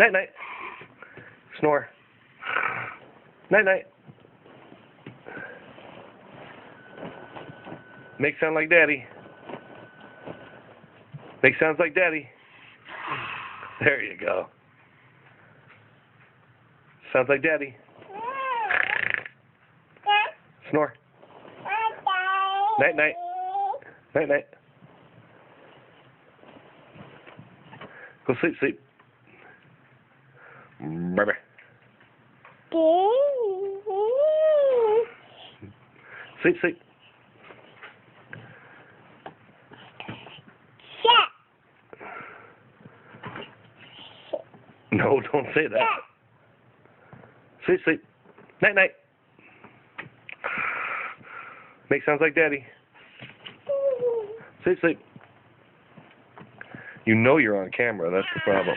Night night. Snore. Night night. Make sound like daddy. Make sounds like daddy. There you go. Sounds like daddy. Snore. Night night. Night night. Go sleep, sleep. Bye-bye. Sleep, sleep. No, don't say that. Sleep, sleep. Night, night. Make sounds like daddy. Sleep, sleep. You know you're on camera. That's the problem.